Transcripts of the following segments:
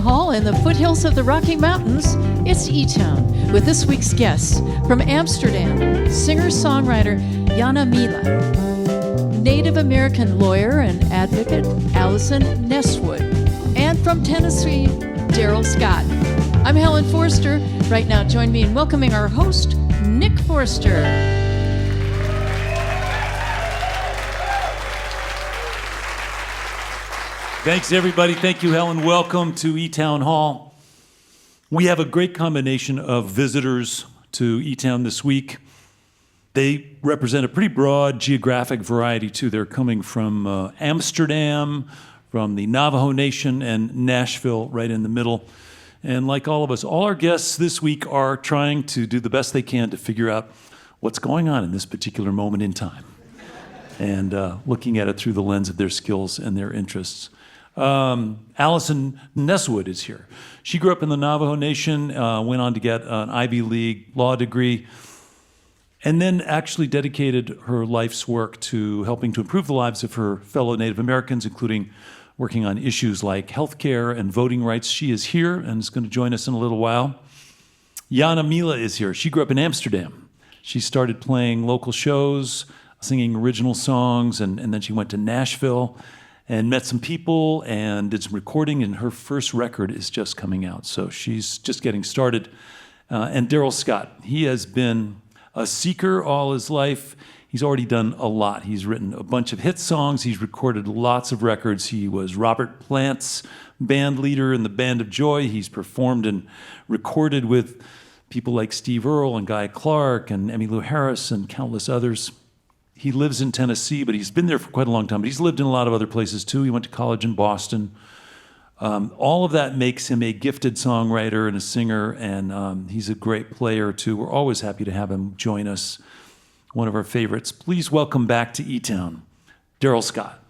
Hall in the foothills of the Rocky Mountains, it's eTown with this week's guests from Amsterdam, singer-songwriter Jana Mila, Native American lawyer and advocate Allison Nesswood, and from Tennessee, Darrell Scott. I'm Helen Forster. Right now, join me in welcoming our host, Nick Forster. Thanks, everybody. Thank you, Helen. Welcome to eTown Hall. We have a great combination of visitors to eTown this week. They represent a pretty broad geographic variety, too. They're coming from Amsterdam, from the Navajo Nation, and Nashville right in the middle. And like all of us, all our guests this week are trying to do the best they can to figure out what's going on in this particular moment in time and looking at it through the lens of their skills and their interests. Allison Nesswood is here. She grew up in the Navajo Nation, went on to get an Ivy League law degree, and then actually dedicated her life's work to helping to improve the lives of her fellow Native Americans, including working on issues like healthcare and voting rights. She is here and is going to join us in a little while. Jana Mila is here. She grew up in Amsterdam. She started playing local shows, singing original songs, and then she went to Nashville and met some people and did some recording, and her first record is just coming out. So she's just getting started. And Darrell Scott, he has been a seeker all his life. He's already done a lot. He's written a bunch of hit songs. He's recorded lots of records. He was Robert Plant's band leader in the Band of Joy. He's performed and recorded with people like Steve Earle and Guy Clark and Emmylou Harris and countless others. He lives in Tennessee, but he's been there for quite a long time. But he's lived in a lot of other places, too. He went to college in Boston. All of that makes him a gifted songwriter and a singer, and he's a great player, too. We're always happy to have him join us, one of our favorites. Please welcome back to eTown, Darrell Scott.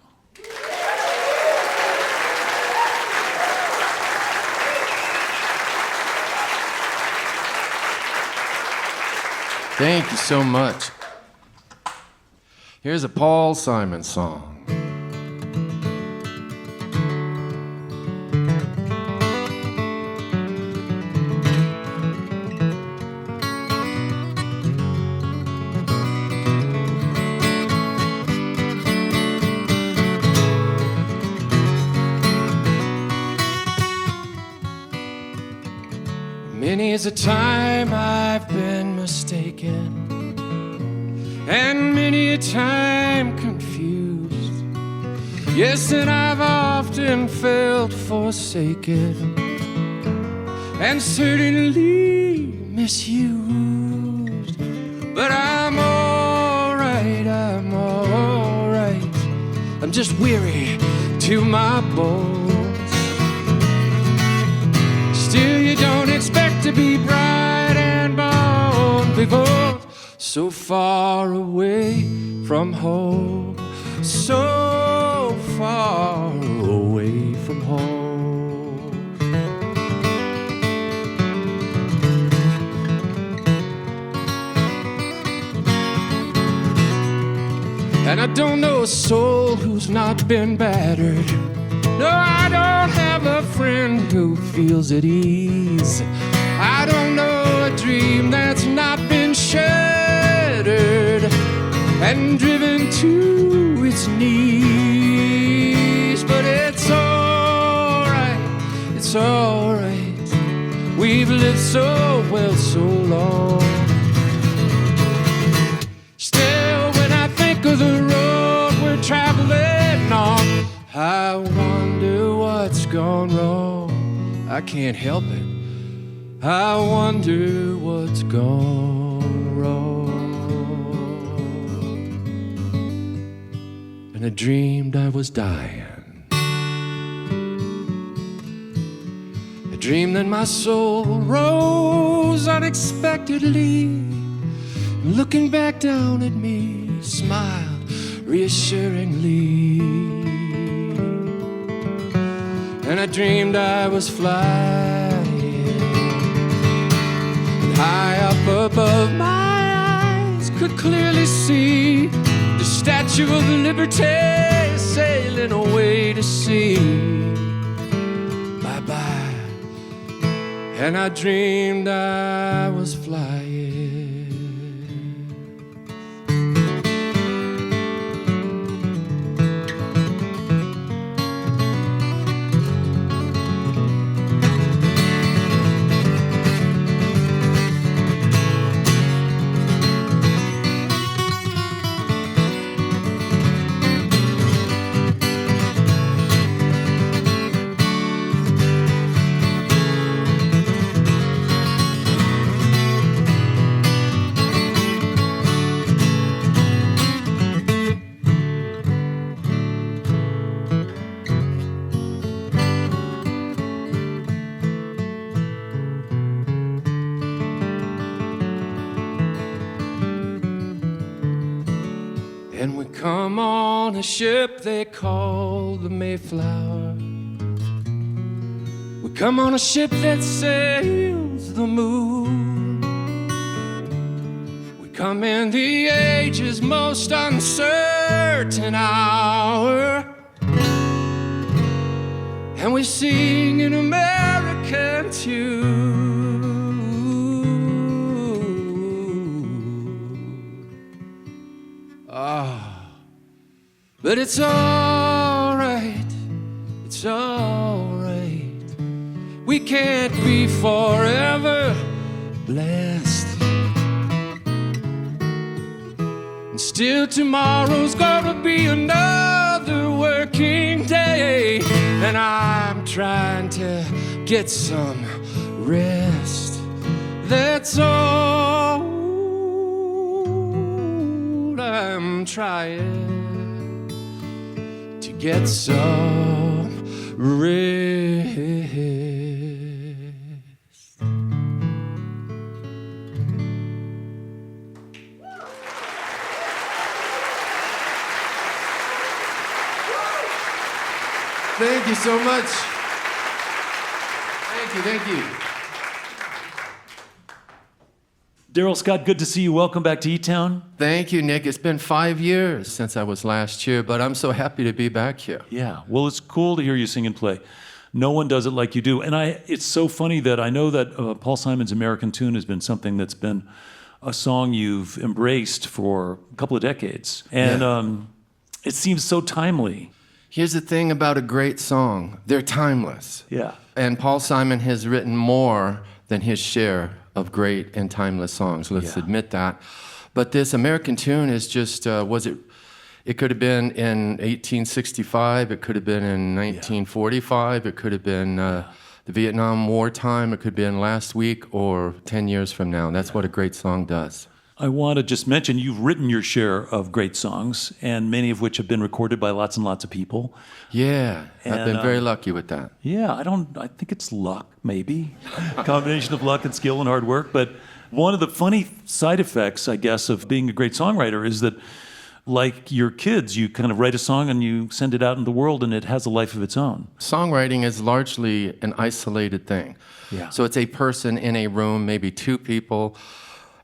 Thank you so much. Here's a Paul Simon song. Many's a time I've been mistaken, and many a time confused. Yes, and I've often felt forsaken, and certainly misused. But I'm all right, I'm all right. I'm just weary to my bones. Still, you don't expect to be bright and born before so far away from home, so far away from home. And I don't know a soul who's not been battered. No, I don't have a friend who feels at ease. I don't know a dream that's not been shattered and driven to its knees. But it's all right, it's all right. We've lived so well so long. Still, when I think of the road we're traveling on, I wonder what's gone wrong. I can't help it. I wonder what's gone wrong. And I dreamed I was dying. I dreamed that my soul rose unexpectedly, looking back down at me, smiled reassuringly. And I dreamed I was flying, and high up above my eyes could clearly see the Statue of Liberty sailing away to sea. Bye-bye, and I dreamed I was flying. And we come on a ship they call the Mayflower. We come on a ship that sails the moon. We come in the age's most uncertain hour, and we sing an American tune. But it's all right, it's all right. We can't be forever blessed. And still tomorrow's gonna be another working day, and I'm trying to get some rest. That's all I'm trying, to get some rest. Thank you so much. Thank you. Darrell, Scott, good to see you. Welcome back to eTown. Thank you, Nick. It's been 5 years since I was last here, but I'm so happy to be back here. Yeah, well, it's cool to hear you sing and play. No one does it like you do. And it's so funny that I know that Paul Simon's American Tune has been something that's been a song you've embraced for a couple of decades. And it seems so timely. Here's the thing about a great song. They're timeless. Yeah. And Paul Simon has written more than his share of great and timeless songs. Let's admit that. But this American Tune is just, it could have been in 1865, it could have been in 1945, it could have been the Vietnam War time, it could have been last week or 10 years from now. That's what a great song does. I want to just mention you've written your share of great songs, and many of which have been recorded by lots and lots of people. Yeah, I've been very lucky with that. Yeah, I think it's luck, maybe. A combination of luck and skill and hard work. But one of the funny side effects, I guess, of being a great songwriter is that, like your kids, you kind of write a song and you send it out in the world and it has a life of its own. Songwriting is largely an isolated thing. Yeah. So it's a person in a room, maybe two people.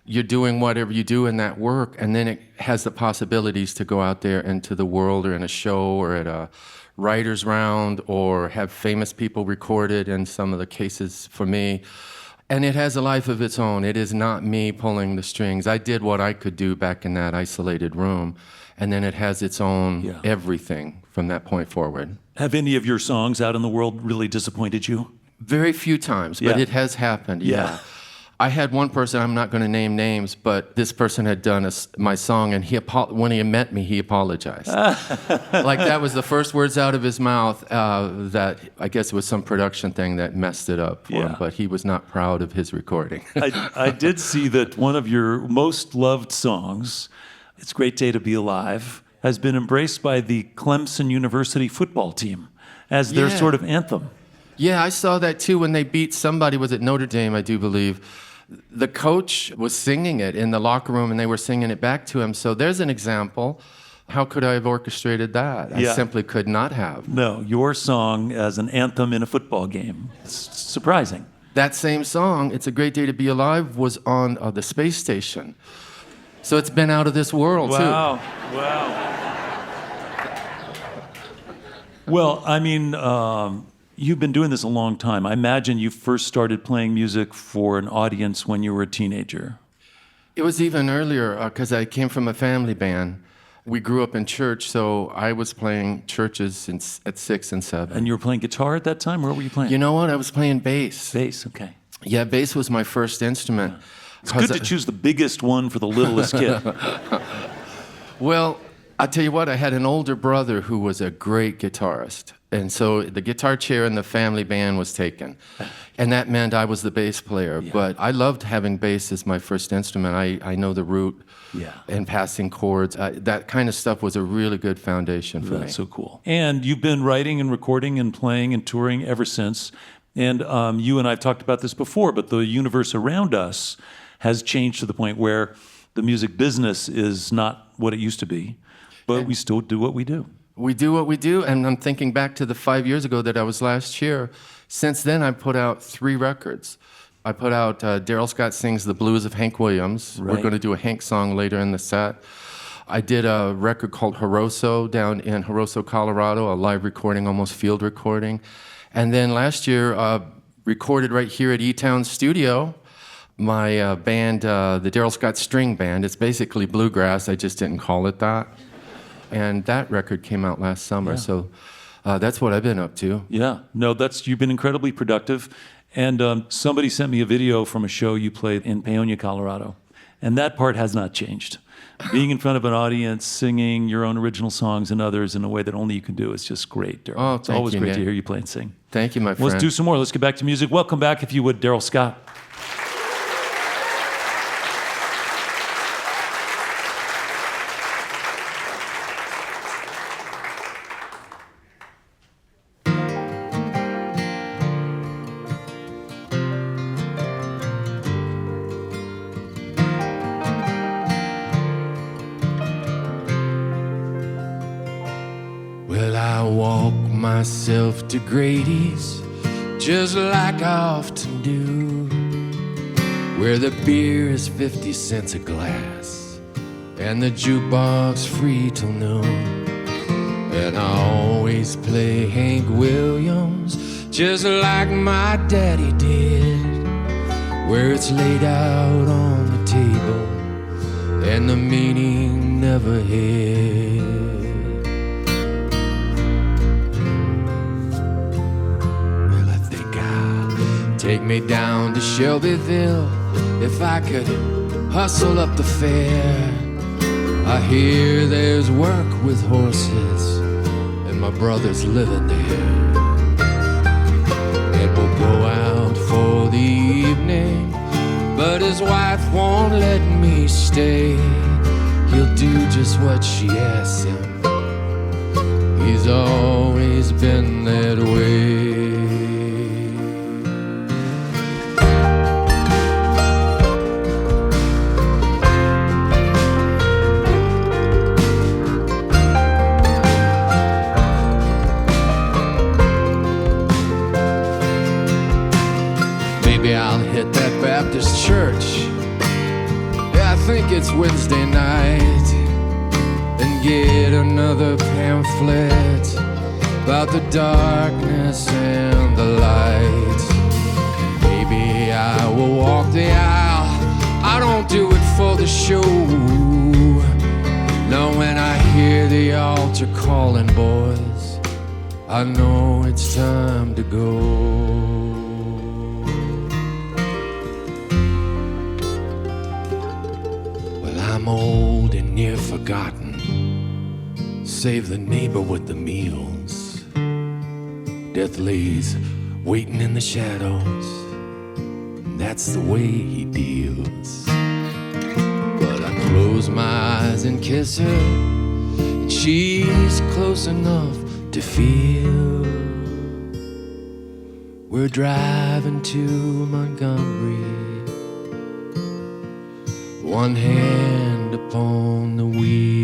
You're doing whatever you do in that work, and then it has the possibilities to go out there into the world or in a show or at a writer's round or have famous people recorded in some of the cases for me. And it has a life of its own. It is not me pulling the strings. I did what I could do back in that isolated room, and then it has its own everything from that point forward. Have any of your songs out in the world really disappointed you? Very few times, but it has happened, yeah. I had one person, I'm not going to name names, but this person had done my song, and when he met me, he apologized. Like that was the first words out of his mouth. That I guess it was some production thing that messed it up for him, but he was not proud of his recording. I did see that one of your most loved songs, "It's a Great Day to Be Alive," has been embraced by the Clemson University football team as their sort of anthem. Yeah, I saw that too when they beat somebody. Was it Notre Dame, I do believe. The coach was singing it in the locker room, and they were singing it back to him. So there's an example. How could I have orchestrated that? I simply could not have. No, your song as an anthem in a football game. It's surprising. That same song, "It's a Great Day to Be Alive," was on the space station. So it's been out of this world, too. Wow. Well, I mean, You've been doing this a long time. I imagine you first started playing music for an audience when you were a teenager. It was even earlier because I came from a family band. We grew up in church, so I was playing churches at 6 and 7. And you were playing guitar at that time? Where were you playing? You know what? I was playing bass. Bass, okay. Yeah, bass was my first instrument. It's good to choose the biggest one for the littlest kid. Well, I'll tell you what, I had an older brother who was a great guitarist. And so the guitar chair in the family band was taken. And that meant I was the bass player. Yeah. But I loved having bass as my first instrument. I know the root and passing chords. That kind of stuff was a really good foundation for me. That's so cool. And you've been writing and recording and playing and touring ever since. And you and I have talked about this before, but the universe around us has changed to the point where the music business is not what it used to be, but we still do what we do. We do what we do, and I'm thinking back to the 5 years ago that I was last year. Since then, I put out 3 records. I put out Darrell Scott Sings the Blues of Hank Williams. Right. We're going to do a Hank song later in the set. I did a record called Jaroso down in Jaroso, Colorado, a live recording, almost field recording. And then last year, recorded right here at eTown Studio, my band, the Darrell Scott String Band. It's basically bluegrass, I just didn't call it that. And that record came out last summer, so that's what I've been up to. Yeah, no, you've been incredibly productive. And somebody sent me a video from a show you played in Paonia, Colorado. And that part has not changed. Being in front of an audience, singing your own original songs and others in a way that only you can do is just great, Darrell. Oh, it's always you, great Nick. to hear you play and sing. Thank you, my friend. Let's do some more. Let's get back to music. Welcome back, if you would, Darrell Scott. Well, I walk myself to Grady's, just like I often do, where the beer is 50 cents a glass, and the jukebox free till noon. And I always play Hank Williams, just like my daddy did, where it's laid out on the table, and the meaning never hid. Take me down to Shelbyville if I could hustle up the fare. I hear there's work with horses and my brother's living there. And we'll go out for the evening, but his wife won't let me stay. He'll do just what she asks him. He's always been that way. Maybe I'll hit that Baptist church, yeah, I think it's Wednesday night, and get another pamphlet about the darkness and the light. Maybe I will walk the aisle, I don't do it for the show. No, when I hear the altar calling, boys, I know it's time to go. I'm old and near forgotten. Save the neighbor with the meals. Death lays waiting in the shadows. That's the way he deals. But I close my eyes and kiss her, and she's close enough to feel. We're driving to Montgomery, one hand upon the wheel.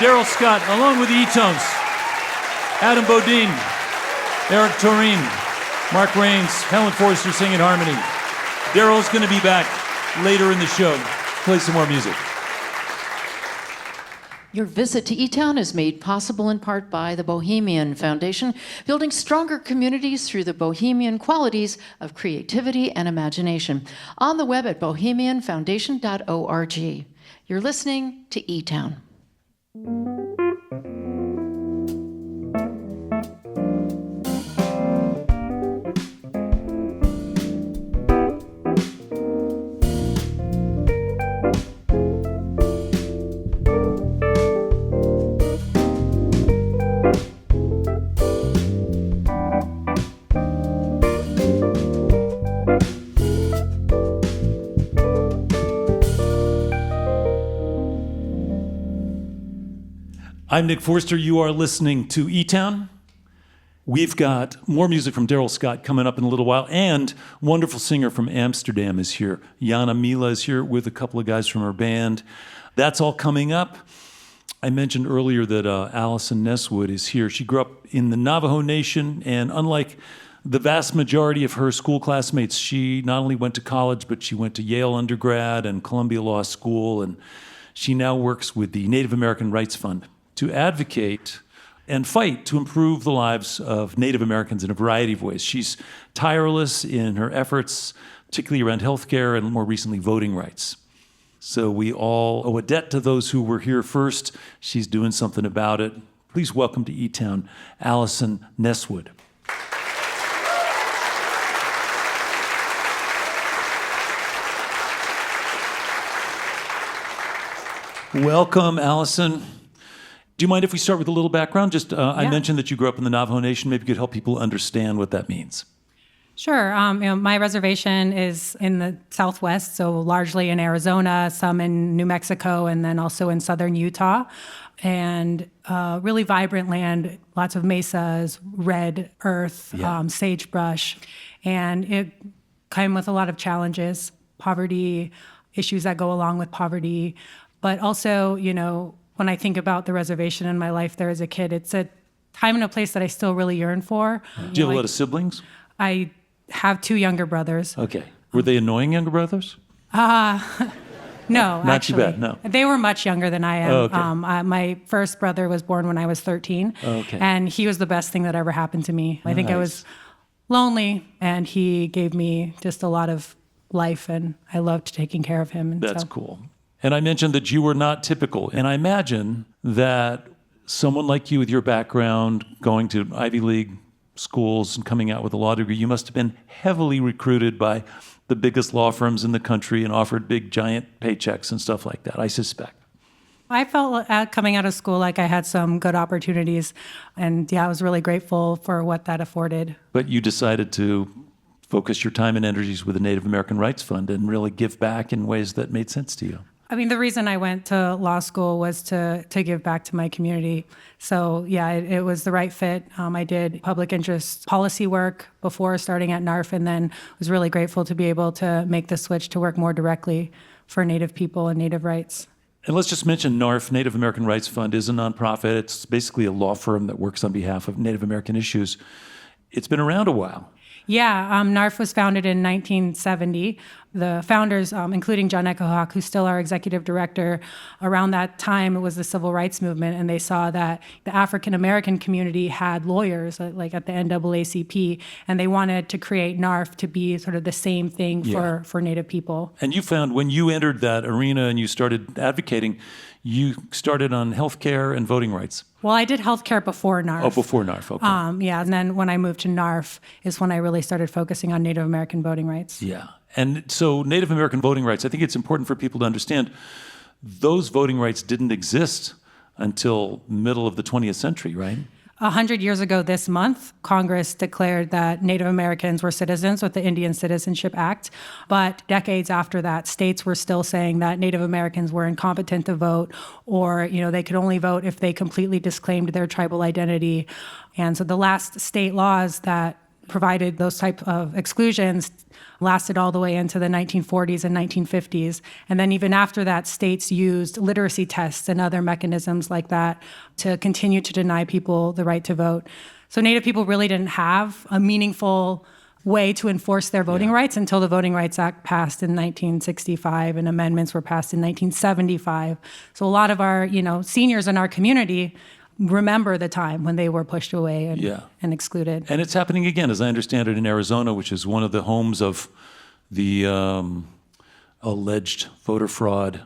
Darrell Scott, along with the eTones, Adam Bodine, Eric Toreen, Mark Rains, Helen Forster singing harmony. Darrell's going to be back later in the show. Play some more music. Your visit to eTown is made possible in part by the Bohemian Foundation, building stronger communities through the bohemian qualities of creativity and imagination. On the web at bohemianfoundation.org. You're listening to eTown. I'm Nick Forster. You are listening to eTown. We've got more music from Darrell Scott coming up in a little while, and wonderful singer from Amsterdam is here. Jana Mila is here with a couple of guys from her band. That's all coming up. I mentioned earlier that Allison Nesswood is here. She grew up in the Navajo Nation, and unlike the vast majority of her school classmates, she not only went to college, but she went to Yale undergrad and Columbia Law School, and she now works with the Native American Rights Fund to advocate and fight to improve the lives of Native Americans in a variety of ways. She's tireless in her efforts, particularly around healthcare and more recently voting rights. So we all owe a debt to those who were here first. She's doing something about it. Please welcome to eTown, Allison Nesswood. Welcome, Allison. Do you mind if we start with a little background? I mentioned that you grew up in the Navajo Nation. Maybe you could help people understand what that means. Sure. My reservation is in the Southwest, so largely in Arizona, some in New Mexico, and then also in southern Utah. And really vibrant land, lots of mesas, red earth, sagebrush. And it came with a lot of challenges, poverty, issues that go along with poverty. But also, when I think about the reservation in my life there as a kid, it's a time and a place that I still really yearn for. Do you have a lot of siblings? I have two younger brothers. Okay. Were they annoying younger brothers? No, Not actually. too bad, no. They were much younger than I am. Oh, okay. My first brother was born when I was 13, Okay. and he was the best thing that ever happened to me. I think I was lonely, and he gave me just a lot of life, and I loved taking care of him. And That's cool. And I mentioned that you were not typical. And I imagine that someone like you with your background, going to Ivy League schools and coming out with a law degree, you must have been heavily recruited by the biggest law firms in the country and offered big, giant paychecks and stuff like that, I suspect. I felt coming out of school like I had some good opportunities. And I was really grateful for what that afforded. But you decided to focus your time and energies with the Native American Rights Fund and really give back in ways that made sense to you. The reason I went to law school was to give back to my community. So it was the right fit. I did public interest policy work before starting at NARF, and then was really grateful to be able to make the switch to work more directly for Native people and Native rights. And let's just mention NARF, Native American Rights Fund, is a nonprofit. It's basically a law firm that works on behalf of Native American issues. It's been around a while. NARF was founded in 1970. The founders, including Jana, who's still our executive director, around that time it was the civil rights movement, and they saw that the African American community had lawyers, like at the NAACP, and they wanted to create NARF to be sort of the same thing for Native people. And you found when you entered that arena and you started advocating, you started on healthcare and voting rights. Well, I did healthcare before NARF. Oh, before NARF, okay. And then when I moved to NARF is when I really started focusing on Native American voting rights. Yeah. And so Native American voting rights, I think it's important for people to understand, those voting rights didn't exist until middle of the 20th century, right? 100 years ago this month, Congress declared that Native Americans were citizens with the Indian Citizenship Act. But decades after that, states were still saying that Native Americans were incompetent to vote, or they could only vote if they completely disclaimed their tribal identity. And so the last state laws that provided those type of exclusions lasted all the way into the 1940s and 1950s. And then even after that, states used literacy tests and other mechanisms like that to continue to deny people the right to vote. So Native people really didn't have a meaningful way to enforce their voting rights until the Voting Rights Act passed in 1965 and amendments were passed in 1975. So a lot of our, seniors in our community remember the time when they were pushed away and excluded. And it's happening again, as I understand it, in Arizona, which is one of the homes of the alleged voter fraud,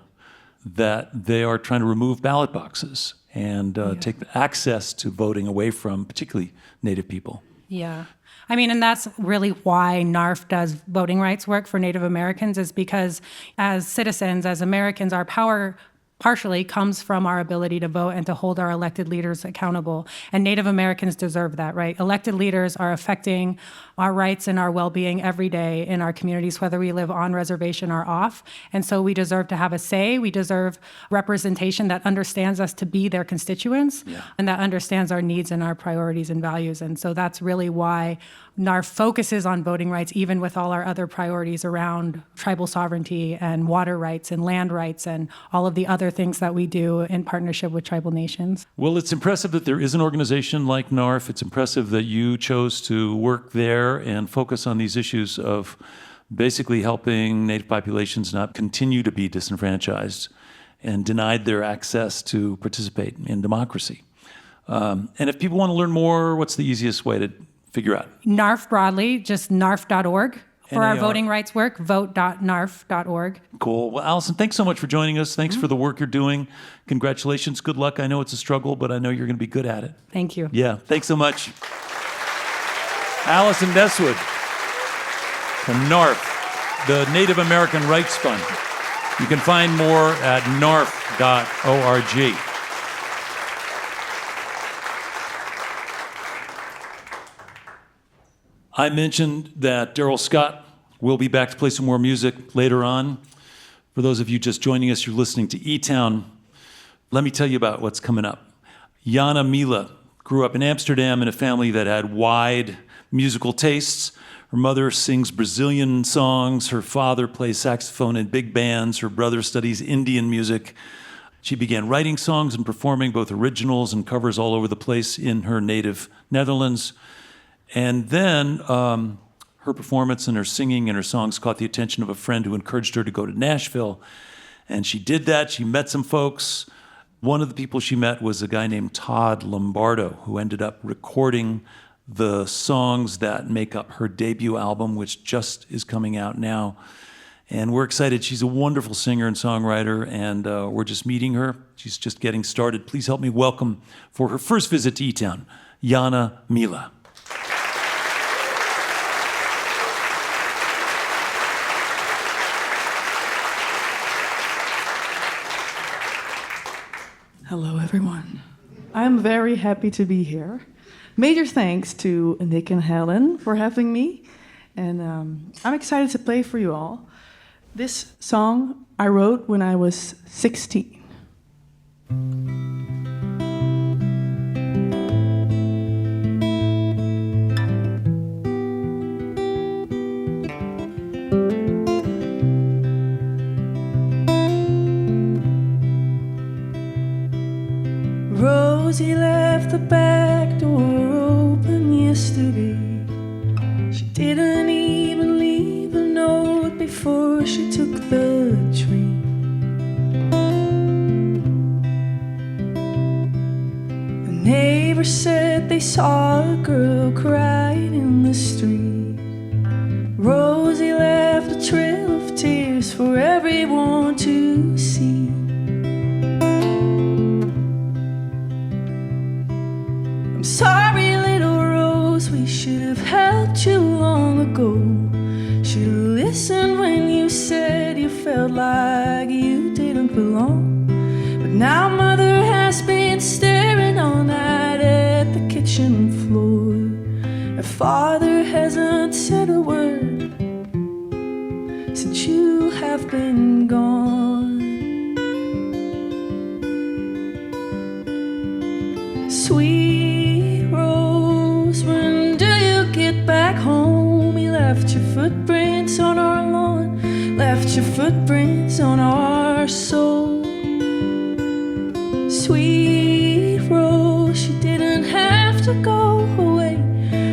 that they are trying to remove ballot boxes and take access to voting away from particularly Native people. Yeah. And that's really why NARF does voting rights work for Native Americans, is because as citizens, as Americans, our power partially comes from our ability to vote and to hold our elected leaders accountable. And Native Americans deserve that, right? Elected leaders are affecting our rights and our well-being every day in our communities, whether we live on reservation or off. And so we deserve to have a say. We deserve representation that understands us to be their constituents and that understands our needs and our priorities and values. And so that's really why NARF focuses on voting rights, even with all our other priorities around tribal sovereignty and water rights and land rights and all of the other things that we do in partnership with tribal nations. Well, it's impressive that there is an organization like NARF. It's impressive that you chose to work there and focus on these issues of basically helping Native populations not continue to be disenfranchised and denied their access to participate in democracy. And if people want to learn more, what's the easiest way to figure out? NARF broadly, just narf.org. For our NAR. voting rights work, vote.narf.org. Cool. Well, Allison, thanks so much for joining us. Thanks for the work you're doing. Congratulations. Good luck. I know it's a struggle, but I know you're going to be good at it. Thank you. Yeah, thanks so much. Allison Nesswood from NARF, the Native American Rights Fund. You can find more at narf.org. I mentioned that Darrell Scott will be back to play some more music later on. For those of you just joining us, you're listening to eTown. Let me tell you about what's coming up. Jana Mila grew up in Amsterdam in a family that had wide musical tastes. Her mother sings Brazilian songs. Her father plays saxophone in big bands. Her brother studies Indian music. She began writing songs and performing both originals and covers all over the place in her native Netherlands. And then her performance and her singing and her songs caught the attention of a friend who encouraged her to go to Nashville. And she did that. She met some folks. One of the people she met was a guy named Todd Lombardo, who ended up recording the songs that make up her debut album, which just is coming out now. And we're excited. She's a wonderful singer and songwriter, and we're just meeting her. She's just getting started. Please help me welcome, for her first visit to eTown, Jana Mila. Hello, everyone. I'm very happy to be here. Major thanks to Nick and Helen for having me, and I'm excited to play for you all. This song I wrote when I was 16. Rosie left the back door open yesterday. She didn't even leave a note before she took the train. The neighbor said they saw a girl crying in the street. Rosie left a trail of tears for everyone to see. Sorry, little Rose, we should have helped you long ago. Should have listened when you said you felt like you didn't belong. But now Mother has been staring all night at the kitchen floor. Her father hasn't said a word since you have been gone. Sweet Rose, when do you get back footprints on our lawn, left your footprints on our soul. Sweet rose, you didn't have to go away.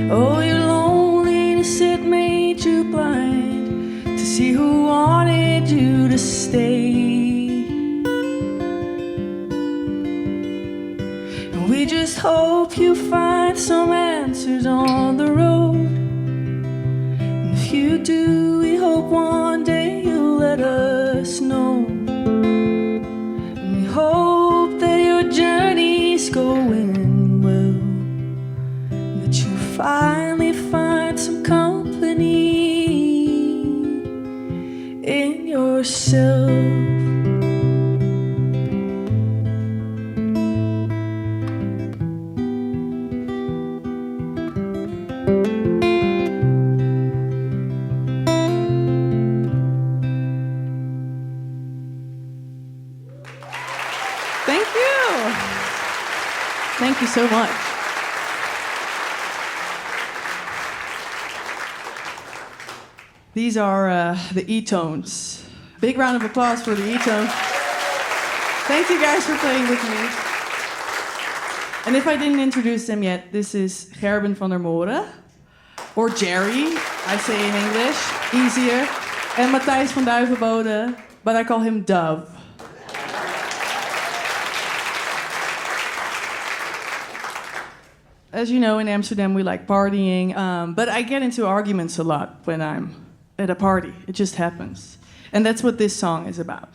Oh, your loneliness, it made you blind to see who wanted you to stay. And we just hope you find some answers on the road. And if you do, we hope one day you'll let us know. And we hope that your journey's going well, and that you finally find some company in yourself. Thank you. Thank you so much. These are the eTones. Big round of applause for the eTones. Thank you guys for playing with me. And if I didn't introduce them yet, this is Gerben van der Moren, or Jerry, I say in English, easier, and Matthijs van Duivenbode, but I call him Dove. As you know, in Amsterdam, we like partying, but I get into arguments a lot when I'm at a party. It just happens. And that's what this song is about.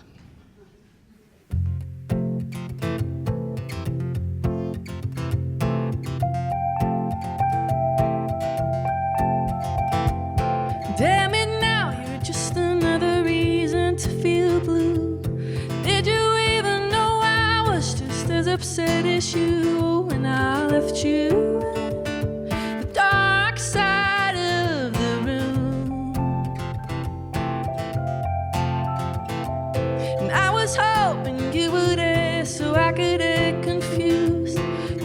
Damn it, now you're just another reason to feel blue. Did you even know I was just as upset as you when I left you? The dark side of the room. And I was hoping you would ask so I could get confused.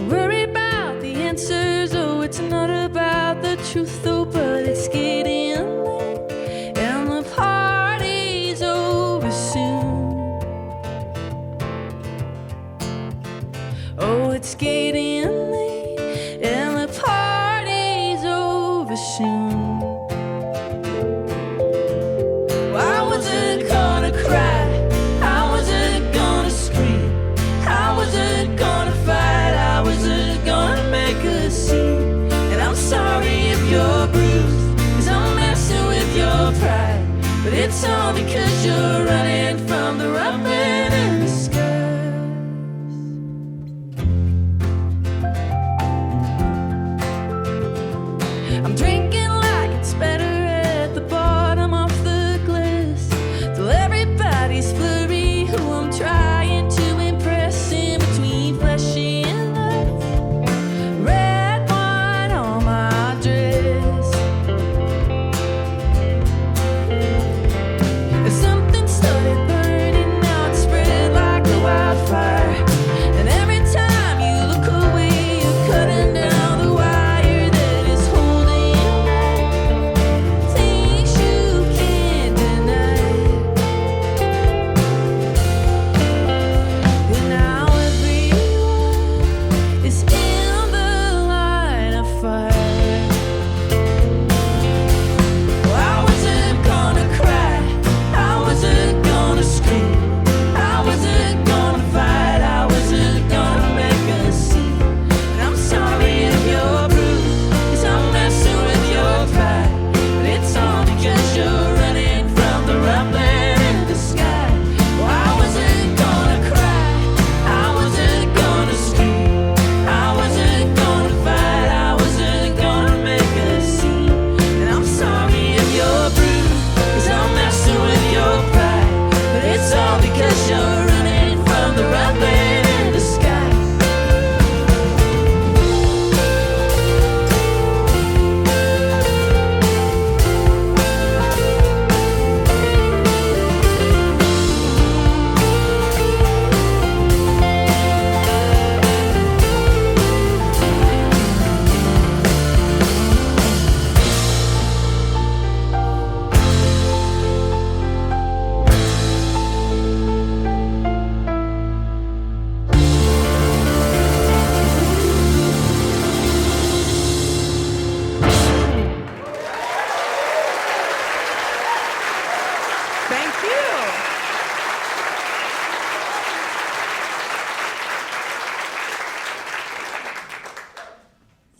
Worried about the answers, oh, it's not about the truth, though, but it's getting late and the party's over soon. Oh, it's getting late and the party's over soon. I wasn't gonna cry, I wasn't gonna scream, I wasn't gonna fight, I wasn't gonna make a scene. And I'm sorry if you're bruised, 'cause I'm messing with your pride. But it's all because you're running from the rough and in the skies.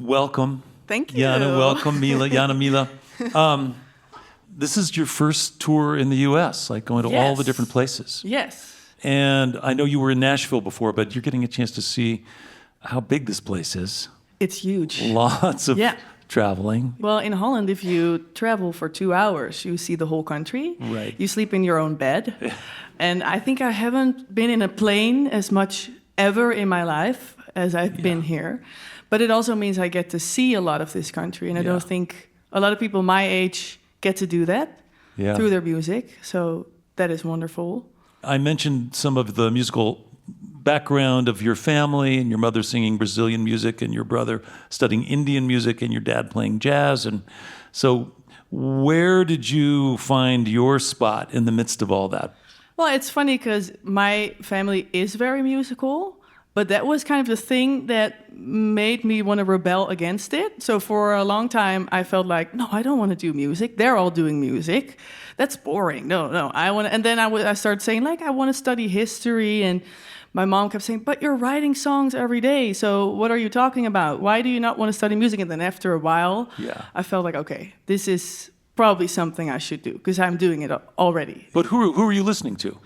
welcome. Thank you. Jana, welcome. Mila, Jana, Mila. This is your first tour in the U.S., like going to all the different places. Yes. And I know you were in Nashville before, but you're getting a chance to see how big this place is. It's huge. Lots of traveling. Well, in Holland, if you travel for 2 hours, you see the whole country. Right. You sleep in your own bed. And I think I haven't been in a plane as much ever in my life as I've been here. But it also means I get to see a lot of this country. And I don't think a lot of people my age get to do that through their music. So that is wonderful. I mentioned some of the musical background of your family, and your mother singing Brazilian music, and your brother studying Indian music, and your dad playing jazz. And so where did you find your spot in the midst of all that? Well, it's funny because my family is very musical, but that was kind of the thing that made me want to rebel against it. So for a long time, I felt like, no, I don't want to do music. They're all doing music. That's boring. No, I want to. And then I started saying, like, I want to study history. And my mom kept saying, but you're writing songs every day. So what are you talking about? Why do you not want to study music? And then after a while, I felt like, okay, this is probably something I should do because I'm doing it already. But who are you listening to?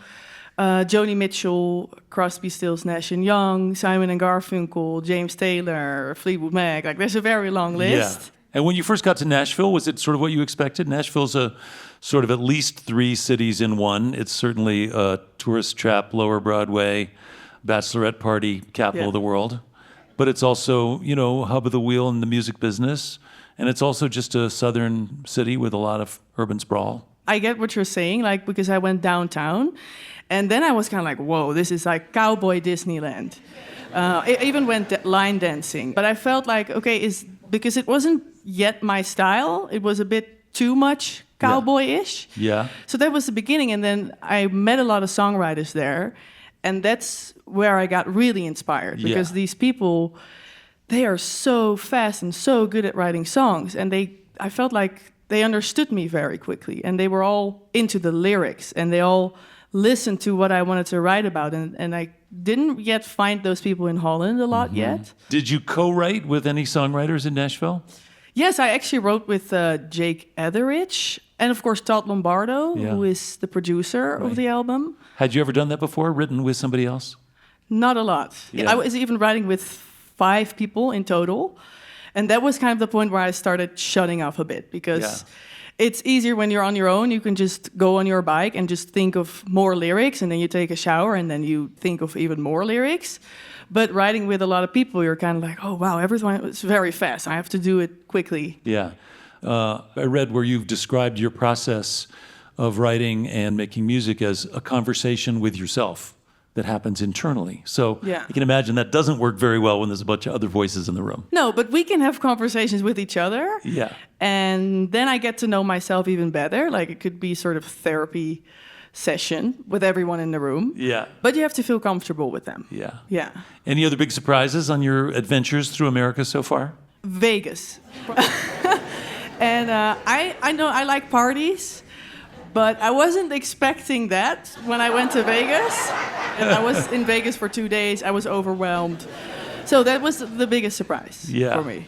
Joni Mitchell, Crosby, Stills, Nash & Young, Simon and Garfunkel, James Taylor, Fleetwood Mac. Like, there's a very long list. Yeah. And when you first got to Nashville, was it sort of what you expected? Nashville's a sort of at least 3 cities in one. It's certainly a tourist trap, Lower Broadway, bachelorette party, capital of the world. But it's also, you know, hub of the wheel in the music business. And it's also just a southern city with a lot of urban sprawl. I get what you're saying, like, because I went downtown. And then I was kind of like, whoa, this is like cowboy Disneyland. I even went line dancing. But I felt like, okay, because it wasn't yet my style. It was a bit too much cowboy-ish. Yeah. So that was the beginning. And then I met a lot of songwriters there. And that's where I got really inspired. Because these people, they are so fast and so good at writing songs. And I felt like they understood me very quickly. And they were all into the lyrics. And they all listened to what I wanted to write about. And I didn't yet find those people in Holland a lot yet. Did you co-write with any songwriters in Nashville? Yes, I actually wrote with Jake Etheridge. And of course, Todd Lombardo, who is the producer of the album. Had you ever done that before, written with somebody else? Not a lot. Yeah. I was even writing with 5 people in total. And that was kind of the point where I started shutting off a bit because it's easier when you're on your own. You can just go on your bike and just think of more lyrics, and then you take a shower, and then you think of even more lyrics. But writing with a lot of people, you're kind of like, oh, wow, everything is very fast. I have to do it quickly. Yeah. I read where you've described your process of writing and making music as a conversation with yourself that happens internally. So you can imagine that doesn't work very well when there's a bunch of other voices in the room. No, but we can have conversations with each other. Yeah. And then I get to know myself even better. Like, it could be sort of therapy session with everyone in the room. Yeah. But you have to feel comfortable with them. Yeah. Yeah. Any other big surprises on your adventures through America so far? Vegas. And I know I like parties, but I wasn't expecting that when I went to Vegas. And I was in Vegas for 2 days. I was overwhelmed. So that was the biggest surprise for me.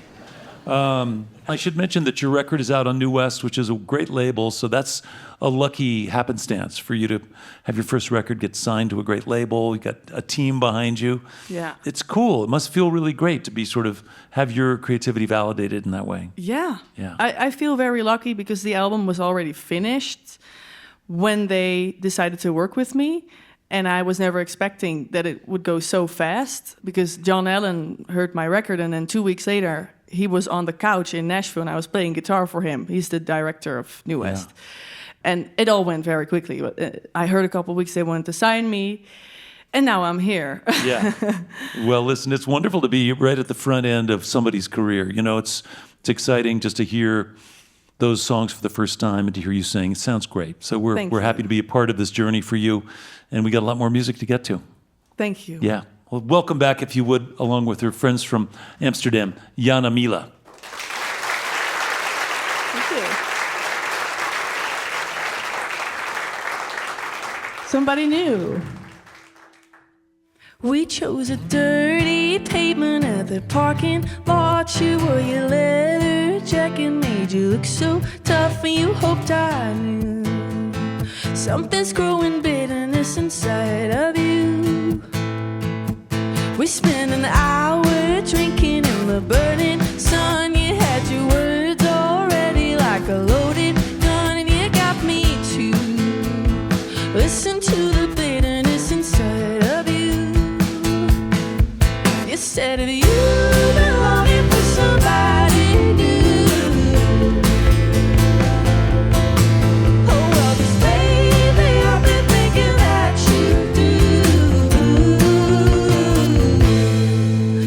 I should mention that your record is out on New West, which is a great label. So that's a lucky happenstance for you to have your first record get signed to a great label. You got a team behind you. Yeah. It's cool. It must feel really great to be sort of have your creativity validated in that way. Yeah. Yeah. I feel very lucky because the album was already finished when they decided to work with me. And I was never expecting that it would go so fast because John Allen heard my record, and then 2 weeks later, he was on the couch in Nashville, and I was playing guitar for him. He's the director of New West. And it all went very quickly. I heard a couple of weeks they wanted to sign me, and now I'm here. Yeah. Well, listen, it's wonderful to be right at the front end of somebody's career. You know, it's exciting just to hear those songs for the first time and to hear you sing. It sounds great. So we're happy to be a part of this journey for you, and we got a lot more music to get to. Thank you. Yeah. Well, welcome back, if you would, along with her friends from Amsterdam, Jana, Mila. Thank you. Somebody new. We chose a dirty pavement at the parking lot. You wore your leather jacket, made you look so tough, and you hoped I knew something's growing bitterness inside of you. We spent an hour drinking in the burning sun. You had your words already like a loaded gun, and you got me to listen to the bitterness inside of you. You said if you've been longing for somebody new, oh well, 'cause lately I've been thinking that you do.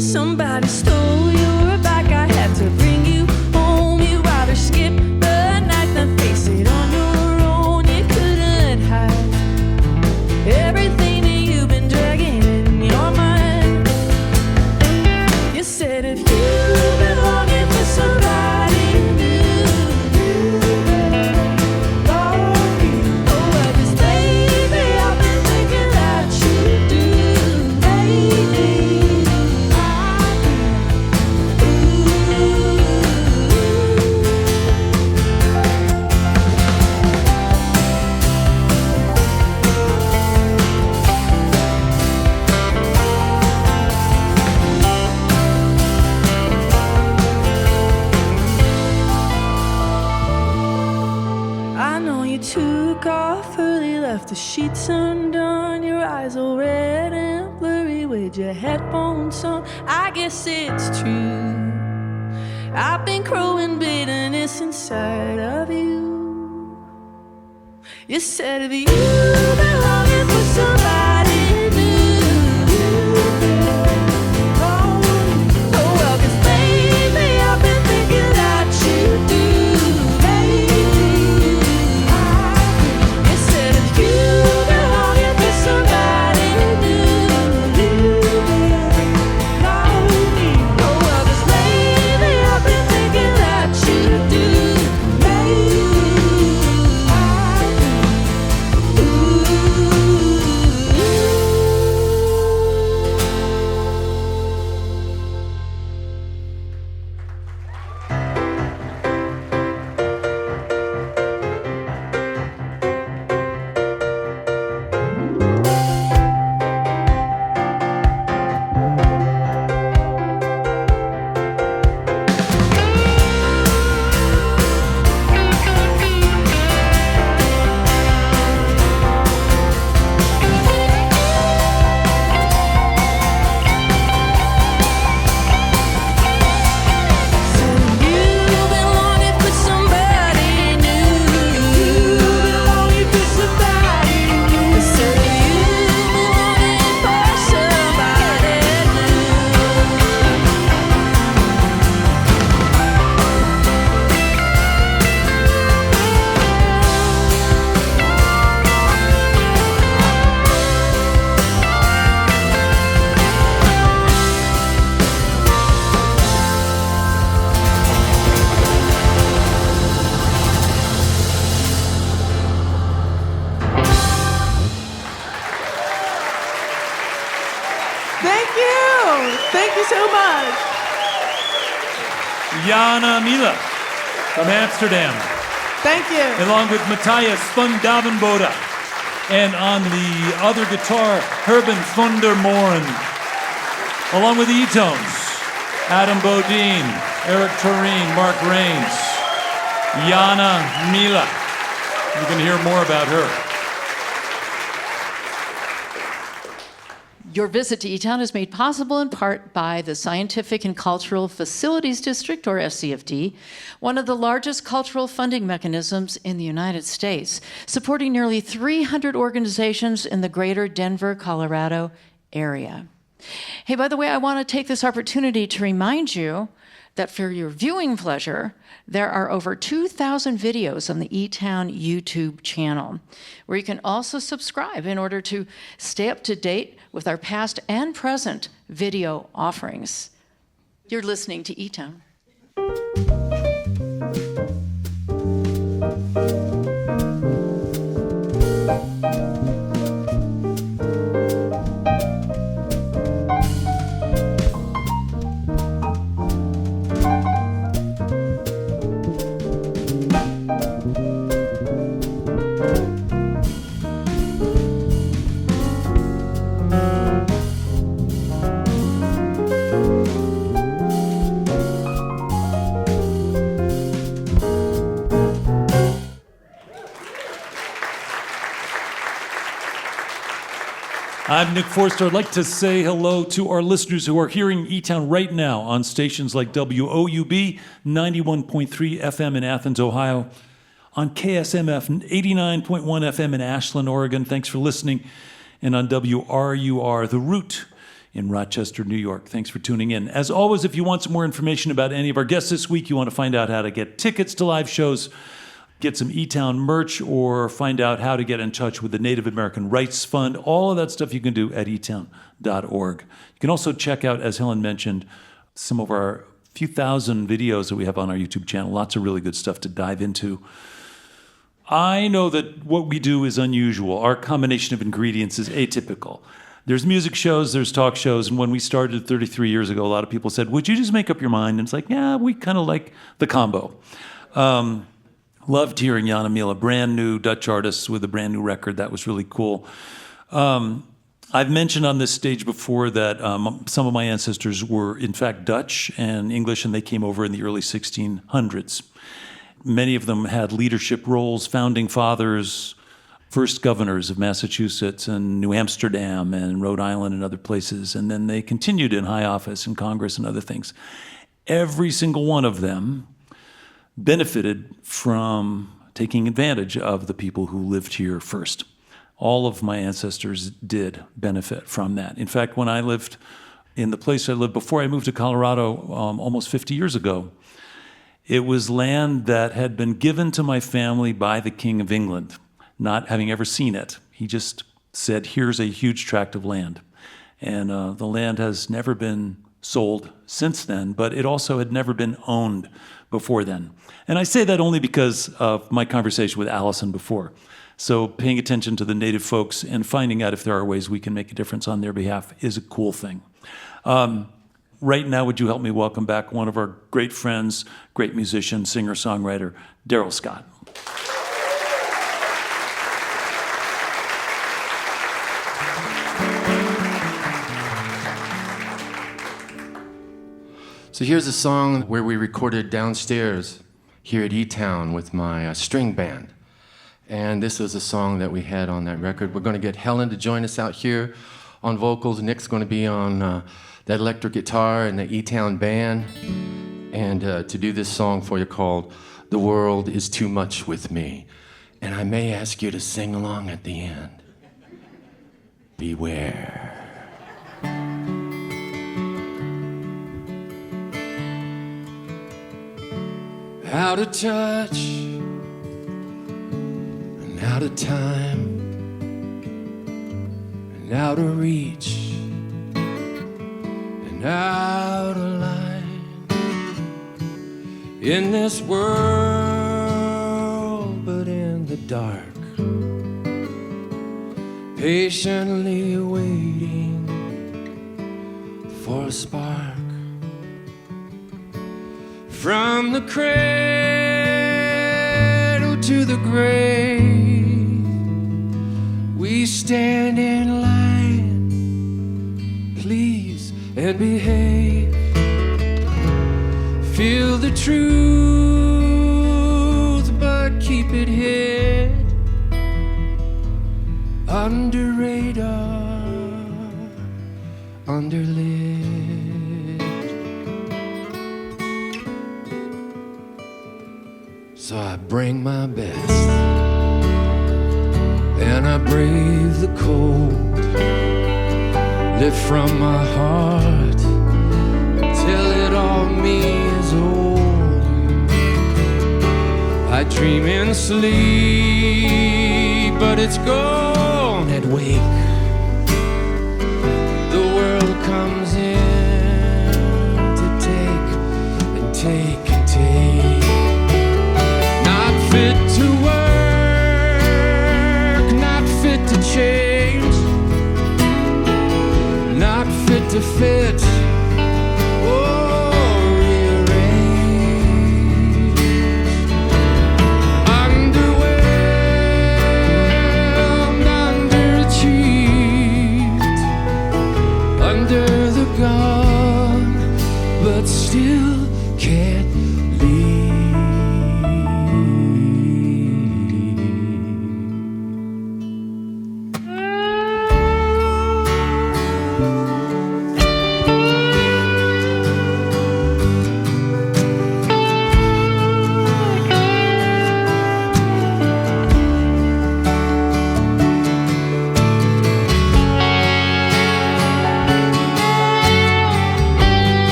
Somebody stole your bike, I had to bring you home. You'd rather skip the night than face it on your own. You couldn't hide everything that you've been dragging in your mind. You said if you've been longing for somebody new, oh well, 'cause lately I've been thinking that you do. Lately, I know you took off early, left the sheets undone, your eyes all red and blurry with your headphones on. I guess it's true, I've been growing bitterness inside of you. You said if you've been longing for somebody new, oh well, 'cause lately I've been thinking that you do. You said if you've been longing for somebody new, oh well, 'cause lately I've been thinking that you do. Thank you so much. Jana Mila from Amsterdam, Thank you. along with Matthias van Davenbode. And on the other guitar, Herben van der Moren. Along with the eTones, Adam Bodine, Eric Tureen, Mark Rains, Jana Mila. You can hear more about her. Your visit to eTown is made possible in part by the Scientific and Cultural Facilities District, or SCFD, one of the largest cultural funding mechanisms in the United States, supporting nearly 300 organizations in the greater Denver, Colorado area. Hey, by the way, I want to take this opportunity to remind you that for your viewing pleasure, there are over 2,000 videos on the eTown YouTube channel, where you can also subscribe in order to stay up to date with our past and present video offerings. You're listening to eTown. I'm Nick Forster. I'd like to say hello to our listeners who are hearing eTown right now on stations like WOUB 91.3 FM in Athens, Ohio, on KSMF 89.1 FM in Ashland, Oregon. Thanks for listening. And on WRUR, The Root in Rochester, New York. Thanks for tuning in. As always, if you want some more information about any of our guests this week, you want to find out how to get tickets to live shows, get some eTown merch, or find out how to get in touch with the Native American Rights Fund, all of that stuff you can do at eTown.org. You can also check out, as Helen mentioned, some of our few thousand videos that we have on our YouTube channel. Lots of really good stuff to dive into. I know that what we do is unusual. Our combination of ingredients is atypical. There's music shows, there's talk shows, and when we started 33 years ago, a lot of people said, would you just make up your mind? And it's like, yeah, we kind of like the combo. Loved hearing Jana, Mila, brand new Dutch artists with a brand new record. That was really cool. I've mentioned on this stage before that some of my ancestors were, in fact, Dutch and English, and they came over in the early 1600s. Many of them had leadership roles, founding fathers, first governors of Massachusetts and New Amsterdam and Rhode Island and other places, and then they continued in high office in Congress and other things. Every single one of them benefited from taking advantage of the people who lived here first. All of my ancestors did benefit from that. In fact, when I lived in the place I lived before I moved to Colorado almost 50 years ago, it was land that had been given to my family by the King of England, not having ever seen it. He just said, here's a huge tract of land. And the land has never been sold since then, but it also had never been owned before then. And I say that only because of my conversation with Allison before. So paying attention to the native folks and finding out if there are ways we can make a difference on their behalf is a cool thing. Right now, would you help me welcome back one of our great friends, great musician, singer-songwriter, Darrell Scott. So here's a song where we recorded downstairs here at eTown with my string band. And this was a song that we had on that record. We're going to get Helen to join us out here on vocals. Nick's going to be on that electric guitar and the eTown band. And to do this song for you called The World Is Too Much With Me. And I may ask you to sing along at the end. Beware. Out of touch and out of time and out of reach and out of line in this world, but in the dark, patiently waiting for a spark. From the cradle to the grave, we stand in line. Please and behave. Feel the truth, but keep it hid under radar, under lid. So I bring my best, and I brave the cold, live from my heart till it all me is old. I dream in sleep, but it's gone at wake. The world comes in to take and take and take. Fit to work, not fit to change, not fit to fit or rearrange. Underwhelmed, underachieved, under the gun, but still can't leave.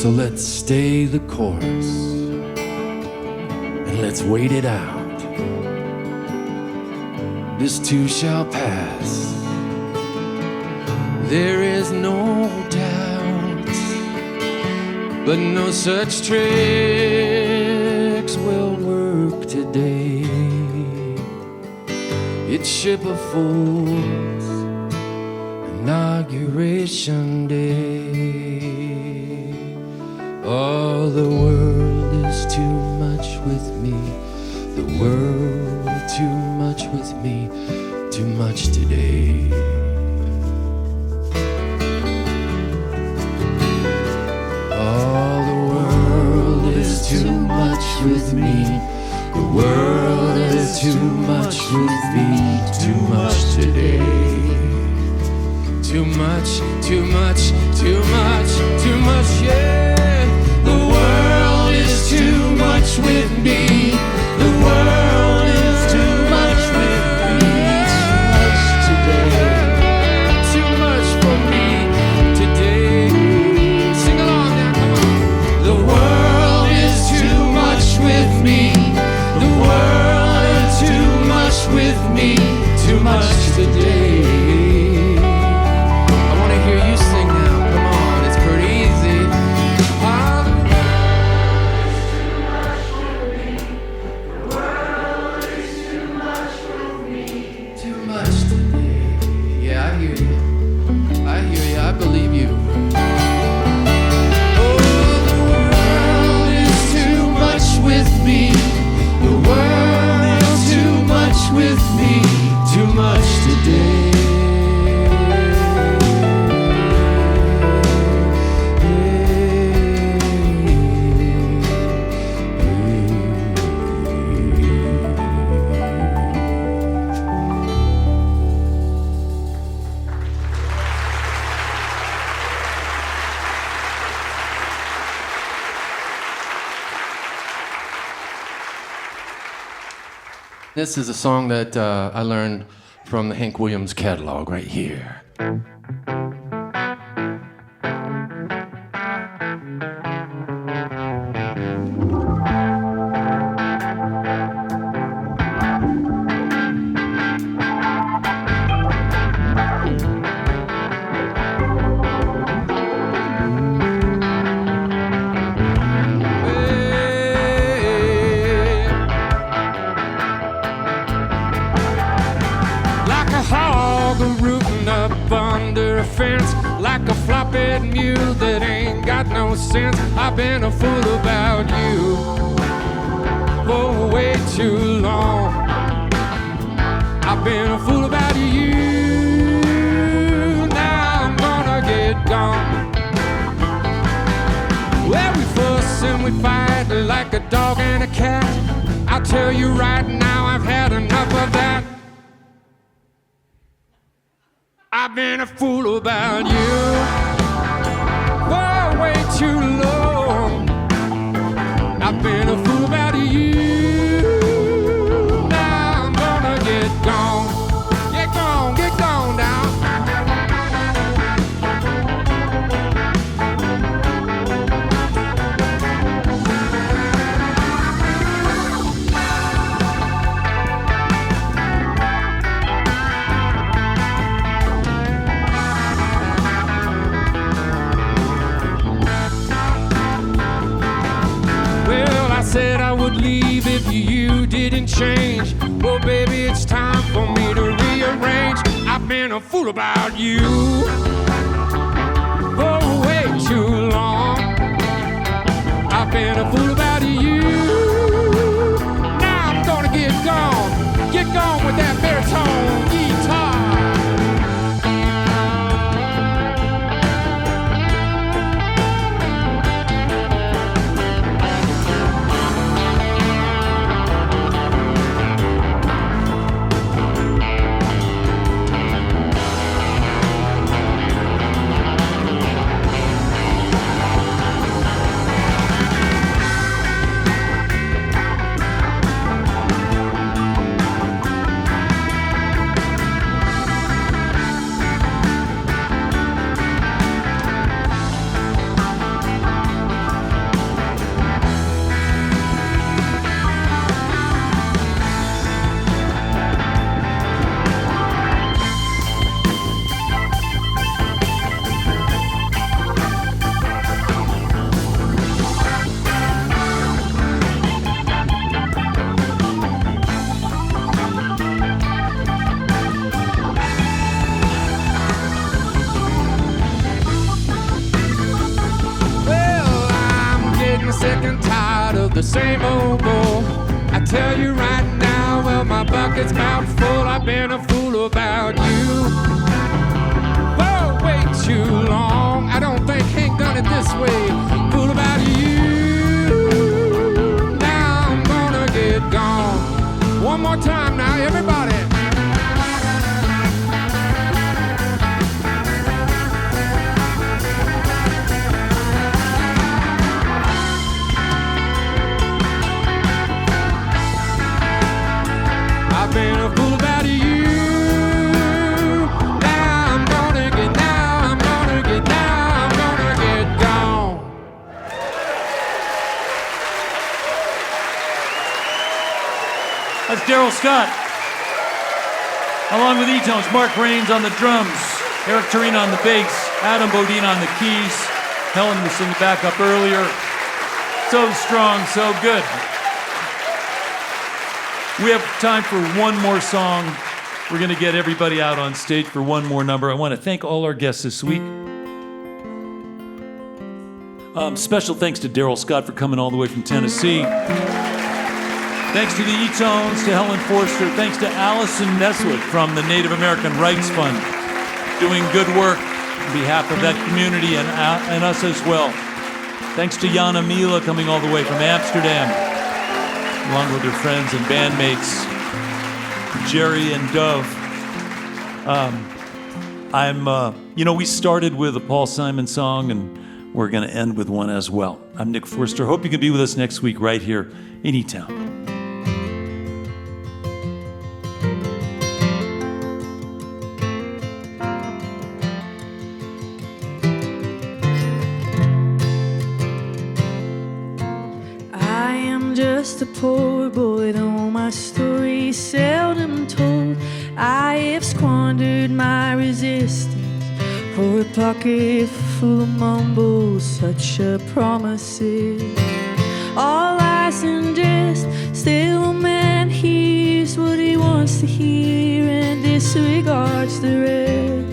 So let's stay the course and let's wait it out. This too shall pass. There is no doubt, but no such tricks will work today. It's Ship of Fools, Inauguration Day. Oh, the world is too much with me. The world too much with me. Too much today. Oh, the world is too much with me. The world is too much with me. Too much today. Too much, too much, too much, too much, yeah. The world is too much with me. The world is too much with me. Too much today. Too much for me today. Sing along now, come on. The world is too much with me. The world is too much with me. Too much today. This is a song that I learned from the Hank Williams catalog right here. Like a floppy mule that ain't got no sense. I've been a fool about you for way too long. I've been a fool about you. Now I'm gonna get gone. Well, we fuss and we fight like a dog and a cat. I'll tell you right now, I've had enough of that. I've been a fool about you for way too long. I've been a fool about you. Now I'm gonna get gone. Get gone now. Said I would leave if you didn't change. Well, baby, it's time for me to rearrange. I've been a fool about you for way too long. I've been a fool about you. Now I'm gonna get gone with that baritone guitar. the same old bull. I tell you right now, well, my bucket's about full. I've been a fool about you for way too long. I don't think Hank done it this way. Fool about you. Now I'm gonna get gone. One more time now, everybody. I've been a fool about you. Now I'm gonna get gone. That's Darrell Scott. Along with eTones, Mark Rains on the drums, Eric Turina on the bass, Adam Bodine on the keys. Helen was singing back up earlier. So strong, so good. We have time for one more song. We're going to get everybody out on stage for one more number. I want to thank all our guests this week. Special thanks to Darrell Scott for coming all the way from Tennessee. Thanks to the eTones, to Helen Forster. Thanks to Allison Neswick from the Native American Rights Fund, doing good work on behalf of that community and us as well. Thanks to Jana Mila coming all the way from Amsterdam, along with her friends and bandmates, Jerry and Dove. We started with a Paul Simon song, and we're going to end with one as well. I'm Nick Forster. Hope you can be with us next week right here in eTown. Just a poor boy, though my story's seldom told. I have squandered my resistance for a pocket full of mumbles, such a promises. All lies and jest, still a man hears what he wants to hear and disregards the rest.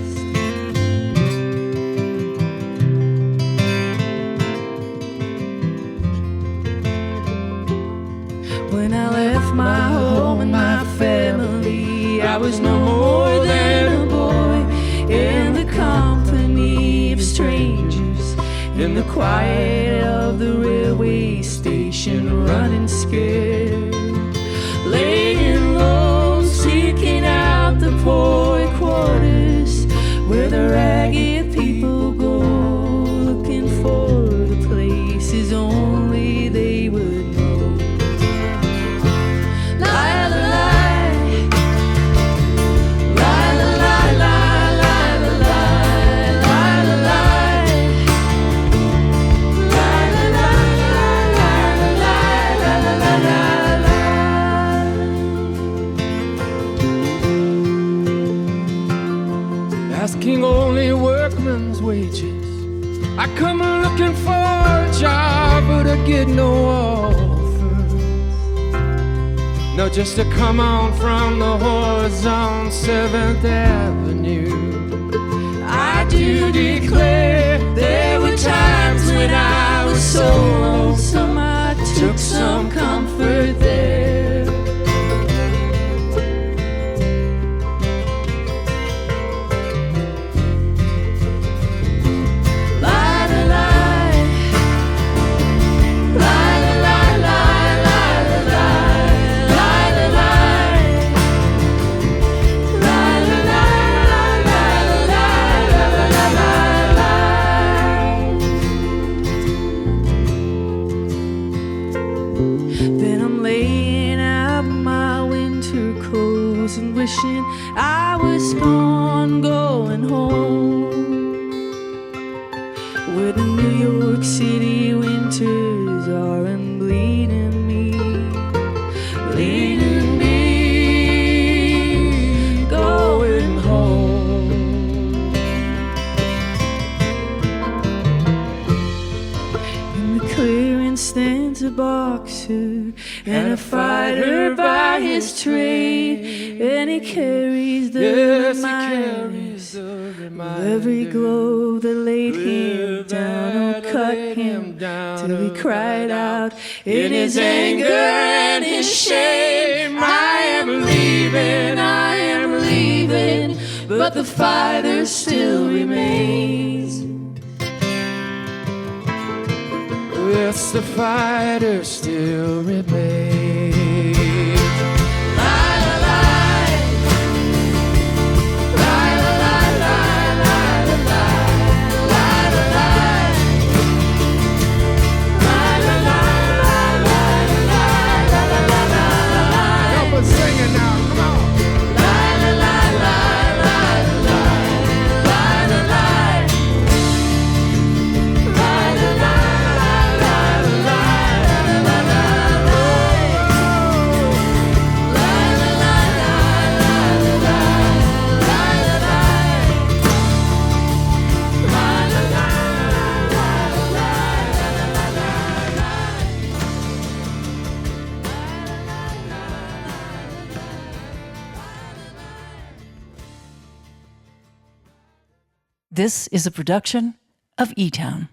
When I left my home and my family, I was no more than a boy in the company of strangers, in the quiet of the railway station, running scared, laying low, seeking out the poor quarters where the ragged people go, looking for the places only they would know. Asking only workman's wages. I come looking for a job, but I get no offers. No, just to come on from the horizon 7th Avenue. I do declare there were times when I was so lonesome I took some comfort there. Wishing I was gone, going home, where the New York City winters are and bleeding me, going home. In the clearing stands a boxer and a fighter by his trade, and he carries the reminders of every glow that laid him down on cut him down till he cried out in his anger and his shame. I am leaving, but the fighter still remains. Yes, the fighter still remains. This is a production of eTown.